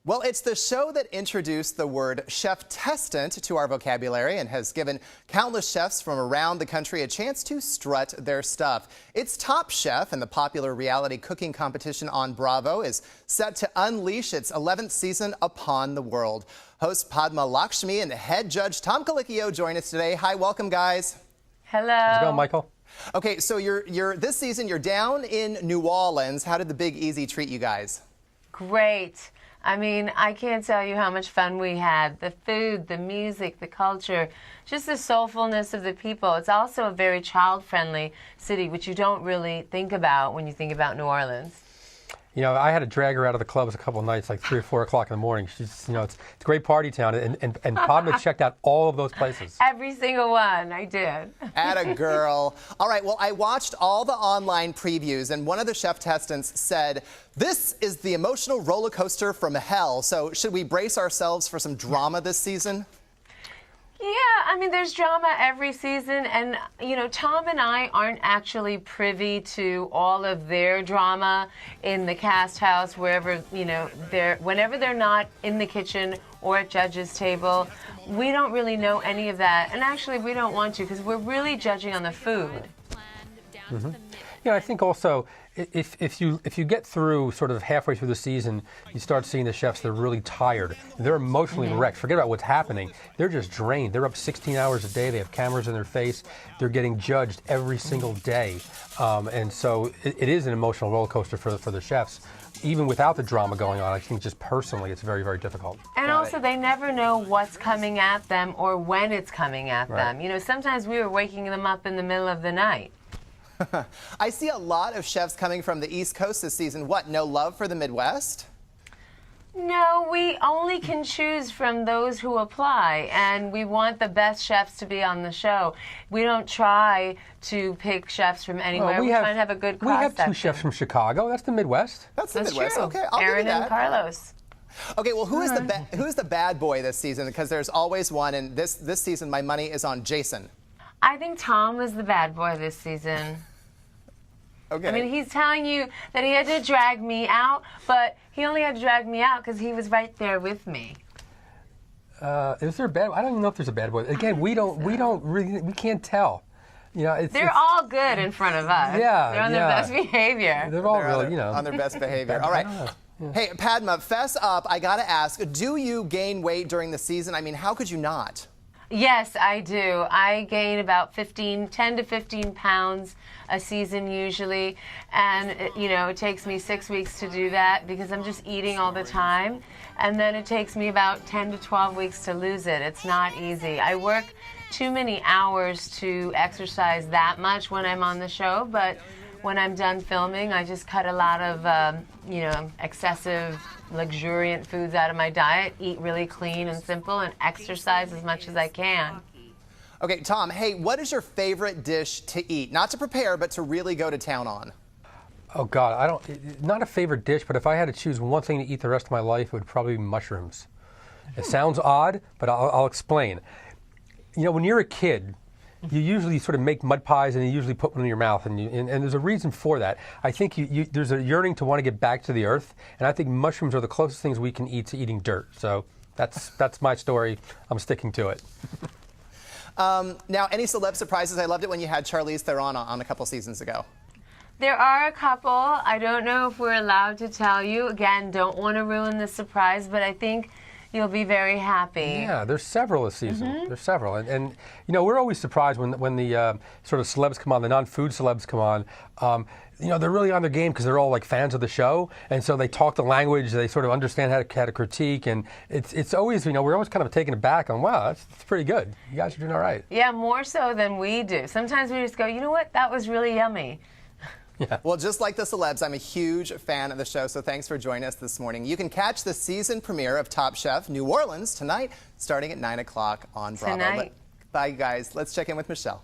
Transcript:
Well, it's the show that introduced the word chef-testant to our vocabulary and has given countless chefs from around the country a chance to strut their stuff. It's Top Chef, and the popular reality cooking competition on Bravo is set to unleash its 11th season upon the world. Host Padma Lakshmi and head judge Tom Colicchio join us today. Hi, welcome, guys. Hello. How's it going, Michael? Okay, so this season you're down in New Orleans. How did the Big Easy treat you guys? Great. I mean, I can't tell you how much fun we had. The food, the music, the culture, just the soulfulness of the people. It's also a very child-friendly city, which you don't really think about when you think about New Orleans. You know, I had to drag her out of the clubs a couple of nights, like 3 or 4 o'clock in the morning. She's, it's a great party town, and Padma checked out all of those places. Every single one, I did. Atta girl. All right, well, I watched all the online previews, and one of the chef-testants said, "This is the emotional roller coaster from hell." So should we brace ourselves for some drama this season? Yeah, I mean, there's drama every season, and, Tom and I aren't actually privy to all of their drama in the cast house, wherever, whenever they're not in the kitchen or at judges' table. We don't really know any of that, and actually we don't want to, because we're really judging on the food. Mm-hmm. Yeah, I think also if you get through sort of halfway through the season, you start seeing the chefs that are really tired. They're emotionally wrecked. Forget about what's happening. They're just drained. They're up 16 hours a day. They have cameras in their face. They're getting judged every single day. And so it is an emotional roller coaster for the chefs. Even without the drama going on, I think just personally it's very, very difficult. And also they never know what's coming at them or when it's coming at them. Sometimes we were waking them up in the middle of the night. I see a lot of chefs coming from the East Coast this season. What, no love for the Midwest? No, we only can choose from those who apply, and we want the best chefs to be on the show. We don't try to pick chefs from anywhere. We try to have a good cross-section. We have 2 chefs from Chicago. That's the Midwest. That's the Midwest. True. Okay, I'll Aaron give you that. and Carlos. Okay, well, who's the bad boy this season? Because there's always one, and this season my money is on Jason. I think Tom was the bad boy this season. Okay. I mean, he's telling you that he had to drag me out, but he only had to drag me out because he was right there with me. Is there a bad? I don't even know if there's a bad boy. Again, we can't tell. They're all good in front of us. Yeah, they're on their best behavior. They're all really, on their best behavior. All right. Yeah. Hey, Padma, fess up. I gotta ask, do you gain weight during the season? I mean, how could you not? Yes, I do. I gain about 10 to 15 pounds a season usually, and it takes me 6 weeks to do that because I'm just eating all the time, and then it takes me about 10 to 12 weeks to lose it. It's not easy. I work too many hours to exercise that much when I'm on the show, but when I'm done filming, I just cut a lot of excessive luxuriant foods out of my diet, eat really clean and simple, and exercise as much as I can. Okay, Tom, hey, what is your favorite dish to eat? Not to prepare, but to really go to town on. Oh, God, not a favorite dish, but if I had to choose one thing to eat the rest of my life, it would probably be mushrooms. It sounds odd, but I'll explain. When you're a kid, you usually sort of make mud pies and you usually put one in your mouth, and there's a reason for that. I think there's a yearning to want to get back to the earth, and I think mushrooms are the closest things we can eat to eating dirt. So that's my story. I'm sticking to it. Now, any celeb surprises? I loved it when you had Charlize Theron on a couple seasons ago. There are a couple. I don't know if we're allowed to tell you. Again, don't want to ruin the surprise, but I think you'll be very happy. Yeah, there's several this season. There's several. And we're always surprised when the sort of celebs come on, the non-food celebs come on. They're really on their game because they're all like fans of the show. And so they talk the language, they sort of understand how to critique. And it's always, we're always kind of taken aback on, wow, that's pretty good. You guys are doing all right. Yeah, more so than we do. Sometimes we just go, you know what, that was really yummy. Yeah. Well, just like the celebs, I'm a huge fan of the show, so thanks for joining us this morning. You can catch the season premiere of Top Chef New Orleans tonight, starting at 9 o'clock on Bravo. Tonight. Bye, guys. Let's check in with Michelle.